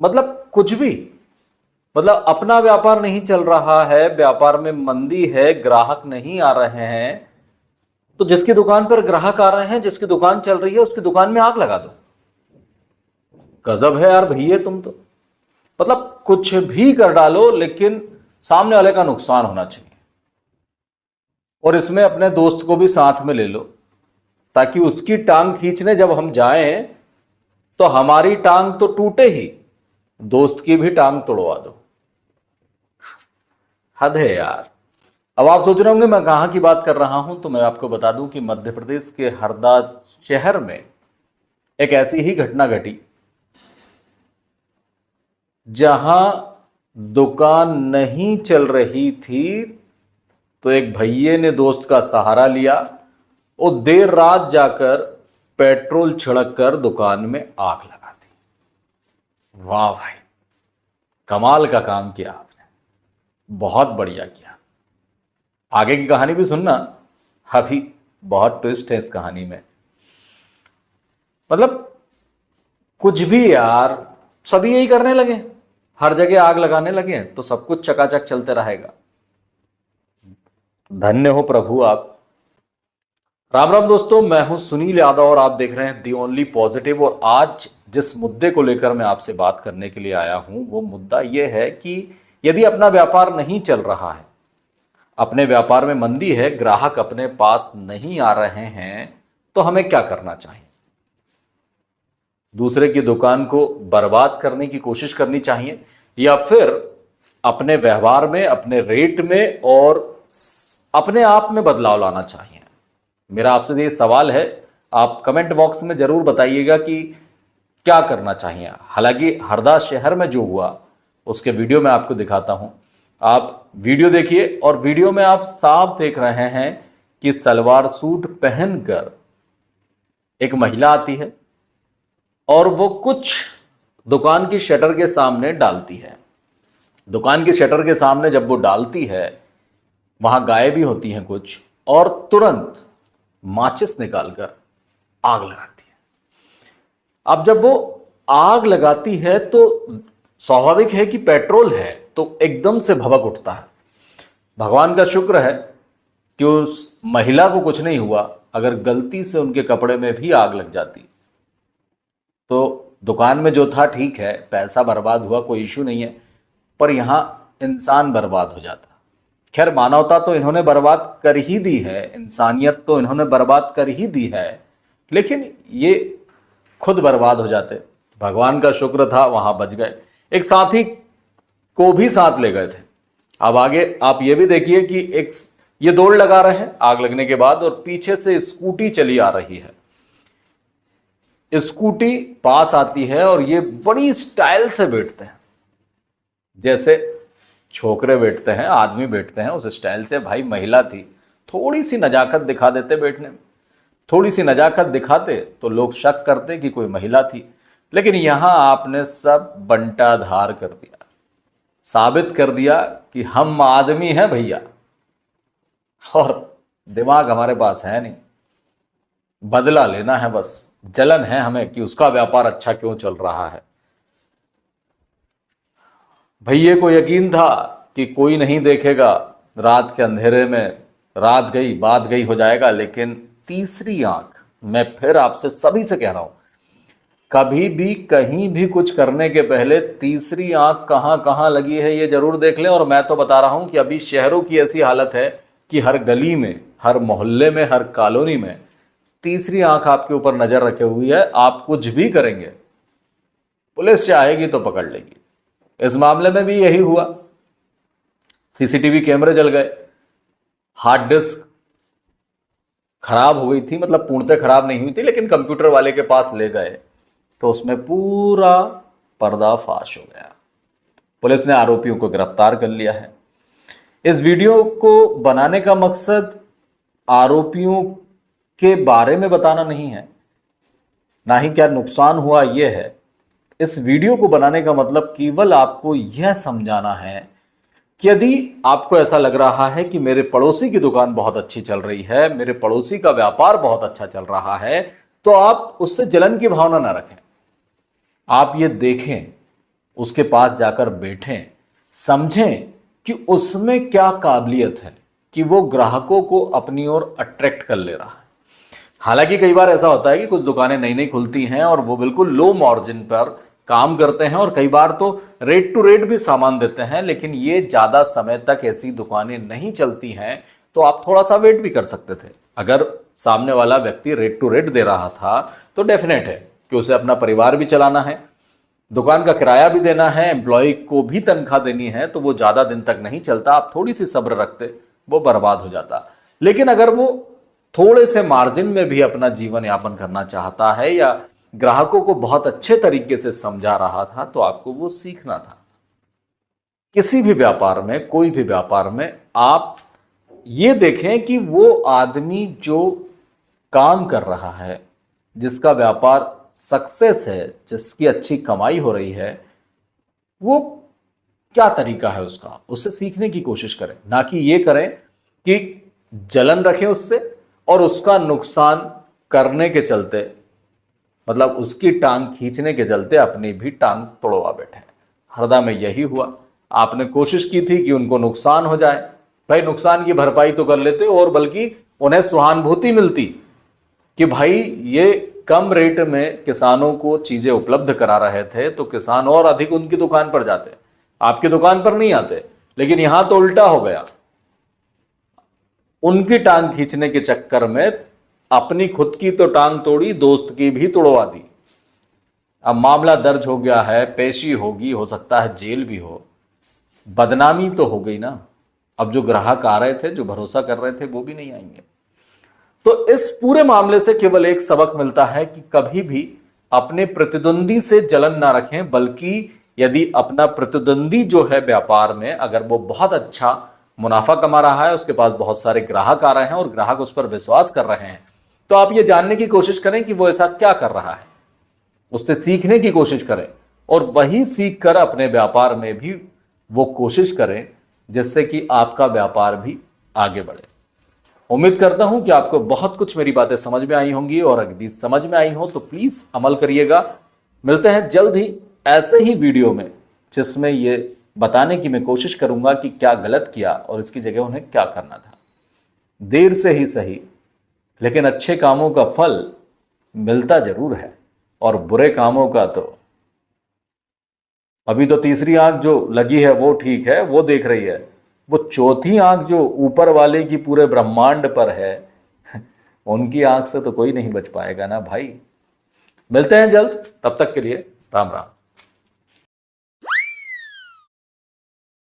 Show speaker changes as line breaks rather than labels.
मतलब कुछ भी, मतलब अपना व्यापार नहीं चल रहा है, व्यापार में मंदी है, ग्राहक नहीं आ रहे हैं, तो जिसकी दुकान पर ग्राहक आ रहे हैं, जिसकी दुकान चल रही है, उसकी दुकान में आग लगा दो। गजब है यार भैया तुम तो, मतलब कुछ भी कर डालो लेकिन सामने वाले का नुकसान होना चाहिए। और इसमें अपने दोस्त को भी साथ में ले लो, ताकि उसकी टांग खींचने जब हम जाएं तो हमारी टांग तो टूटे ही, दोस्त की भी टांग तोड़वा दो। हद है यार। अब आप सोच रहे होंगे मैं कहां की बात कर रहा हूं, तो मैं आपको बता दूं कि मध्य प्रदेश के हरदा शहर में एक ऐसी ही घटना घटी, जहां दुकान नहीं चल रही थी तो एक भैये ने दोस्त का सहारा लिया और देर रात जाकर पेट्रोल छिड़क कर दुकान में आग लगा दी। वाह भाई, कमाल का काम किया आपने, बहुत बढ़िया किया। आगे की कहानी भी सुनना, अभी बहुत ट्विस्ट है इस कहानी में। मतलब कुछ भी यार, सभी यही करने लगे, हर जगह आग लगाने लगे तो सब कुछ चकाचक चलते रहेगा। धन्य हो प्रभु आप। राम राम दोस्तों, मैं हूं सुनील यादव और आप देख रहे हैं दी ओनली पॉजिटिव। और आज जिस मुद्दे को लेकर मैं आपसे बात करने के लिए आया हूं, वो मुद्दा यह है कि यदि अपना व्यापार नहीं चल रहा है, अपने व्यापार में मंदी है, ग्राहक अपने पास नहीं आ रहे हैं, तो हमें क्या करना चाहिए। दूसरे की दुकान को बर्बाद करने की कोशिश करनी चाहिए, या फिर अपने व्यवहार में, अपने रेट में और अपने आप में बदलाव लाना चाहिए। मेरा आपसे ये सवाल है, आप कमेंट बॉक्स में जरूर बताइएगा कि क्या करना चाहिए। हालांकि हरदा शहर में जो हुआ उसके वीडियो में आपको दिखाता हूं, आप वीडियो देखिए। और वीडियो में आप साफ देख रहे हैं कि सलवार सूट पहनकर एक महिला आती है और वो कुछ दुकान की शटर के सामने डालती है। दुकान की शटर के सामने जब वो डालती है, वहां गायें भी होती हैं कुछ, और तुरंत माचिस निकालकर आग लगाती है। अब जब वो आग लगाती है तो स्वाभाविक है कि पेट्रोल है तो एकदम से भभक उठता है। भगवान का शुक्र है कि उस महिला को कुछ नहीं हुआ। अगर गलती से उनके कपड़े में भी आग लग जाती तो दुकान में जो था ठीक है, पैसा बर्बाद हुआ, कोई इशू नहीं है, पर यहां इंसान बर्बाद हो जाता। खैर, मानवता तो इन्होंने बर्बाद कर ही दी है, इंसानियत तो इन्होंने बर्बाद कर ही दी है, लेकिन ये खुद बर्बाद हो जाते। भगवान का शुक्र था वहां बच गए। एक साथी को भी साथ ले गए थे। अब आगे आप ये भी देखिए कि एक ये दौड़ लगा रहे हैं आग लगने के बाद, और पीछे से स्कूटी चली आ रही है। स्कूटी पास आती है और ये बड़ी स्टाइल से बैठते हैं, जैसे छोकरे बैठते हैं, आदमी बैठते हैं, उस स्टाइल से। भाई महिला थी, थोड़ी सी नजाकत दिखा देते बैठने में, थोड़ी सी नजाकत दिखाते तो लोग शक करते कि कोई महिला थी। लेकिन यहां आपने सब बंटाधार कर दिया, साबित कर दिया कि हम आदमी हैं भैया, और दिमाग हमारे पास है नहीं, बदला लेना है बस। जलन है हमें कि उसका व्यापार अच्छा क्यों चल रहा है। भैये को यकीन था कि कोई नहीं देखेगा, रात के अंधेरे में रात गई बात गई हो जाएगा। लेकिन तीसरी आंख, मैं फिर आपसे सभी से कह रहा हूं, कभी भी कहीं भी कुछ करने के पहले तीसरी आंख कहां कहां लगी है ये जरूर देख लें। और मैं तो बता रहा हूं कि अभी शहरों की ऐसी हालत है कि हर गली में, हर मोहल्ले में, हर कॉलोनी में तीसरी आंख आपके ऊपर नजर रखे हुई है। आप कुछ भी करेंगे, पुलिस चाहेगी तो पकड़ लेगी। इस मामले में भी यही हुआ, सीसीटीवी कैमरे जल गए, हार्ड डिस्क खराब हो गई थी, मतलब पूर्णतः खराब नहीं हुई थी, लेकिन कंप्यूटर वाले के पास ले गए तो उसमें पूरा पर्दाफाश हो गया। पुलिस ने आरोपियों को गिरफ्तार कर लिया है। इस वीडियो को बनाने का मकसद आरोपियों के बारे में बताना नहीं है, ना ही क्या नुकसान हुआ यह है। इस वीडियो को बनाने का मतलब केवल आपको यह समझाना है कि यदि आपको ऐसा लग रहा है कि मेरे पड़ोसी की दुकान बहुत अच्छी चल रही है, मेरे पड़ोसी का व्यापार बहुत अच्छा चल रहा है, तो आप उससे जलन की भावना ना रखें। आप ये देखें उसके पास जाकर बैठें, समझें कि उसमें क्या काबिलियत है कि वो ग्राहकों को अपनी ओर अट्रैक्ट कर ले रहा है। हालांकि कई बार ऐसा होता है कि कुछ दुकानें नई नई खुलती हैं और वो बिल्कुल लो मार्जिन पर काम करते हैं और कई बार तो रेट टू रेट भी सामान देते हैं, लेकिन ये ज़्यादा समय तक ऐसी दुकानें नहीं चलती हैं, तो आप थोड़ा सा वेट भी कर सकते थे। अगर सामने वाला व्यक्ति रेट टू रेट दे रहा था तो डेफिनेट है कि उसे अपना परिवार भी चलाना है, दुकान का किराया भी देना है, एम्प्लॉय को भी तनख्वाह देनी है, तो वो ज़्यादा दिन तक नहीं चलता। आप थोड़ी सी सब्र रखते, वो बर्बाद हो जाता। लेकिन अगर वो थोड़े से मार्जिन में भी अपना जीवन यापन करना चाहता है या ग्राहकों को बहुत अच्छे तरीके से समझा रहा था, तो आपको वो सीखना था। किसी भी व्यापार में, कोई भी व्यापार में आप ये देखें कि वो आदमी जो काम कर रहा है, जिसका व्यापार सक्सेस है, जिसकी अच्छी कमाई हो रही है, वो क्या तरीका है उसका, उससे सीखने की कोशिश करें। ना कि ये करें कि जलन रखें उससे और उसका नुकसान करने के चलते, मतलब उसकी टांग खींचने के चलते अपनी भी टांग तोड़वा बैठे। हरदा में यही हुआ। आपने कोशिश की थी कि उनको नुकसान हो जाए, भाई नुकसान की भरपाई तो कर लेते और बल्कि उन्हें सहानुभूति मिलती कि भाई ये कम रेट में किसानों को चीजें उपलब्ध करा रहे थे, तो किसान और अधिक उनकी दुकान पर जाते, आपकी दुकान पर नहीं आते। लेकिन यहां तो उल्टा हो गया, उनकी टांग खींचने के चक्कर में अपनी खुद की तो टांग तोड़ी, दोस्त की भी तोड़वा दी। अब मामला दर्ज हो गया है, पेशी होगी, हो सकता है जेल भी हो, बदनामी तो हो गई ना। अब जो ग्राहक आ रहे थे, जो भरोसा कर रहे थे, वो भी नहीं आएंगे। तो इस पूरे मामले से केवल एक सबक मिलता है कि कभी भी अपने प्रतिद्वंदी से जलन ना रखें, बल्कि यदि अपना प्रतिद्वंदी जो है व्यापार में, अगर वो बहुत अच्छा मुनाफा कमा रहा है, उसके पास बहुत सारे ग्राहक आ रहे हैं और ग्राहक उस पर विश्वास कर रहे हैं, तो आप ये जानने की कोशिश करें कि वो ऐसा क्या कर रहा है, उससे सीखने की कोशिश करें और वही सीख कर अपने व्यापार में भी वो कोशिश करें, जिससे कि आपका व्यापार भी आगे बढ़े। उम्मीद करता हूं कि आपको बहुत कुछ मेरी बातें समझ में आई होंगी और अगर समझ में आई हो तो प्लीज अमल करिएगा। मिलते हैं जल्द ही ऐसे ही वीडियो में, जिसमें ये बताने की मैं कोशिश करूंगा कि क्या गलत किया और इसकी जगह उन्हें क्या करना था। देर से ही सही, लेकिन अच्छे कामों का फल मिलता जरूर है और बुरे कामों का तो अभी तो तीसरी आंख जो लगी है वो ठीक है, वो देख रही है, वो चौथी आंख जो ऊपर वाले की पूरे ब्रह्मांड पर है उनकी आंख से तो कोई नहीं बच पाएगा ना भाई। मिलते हैं जल्द, तब तक के लिए राम राम।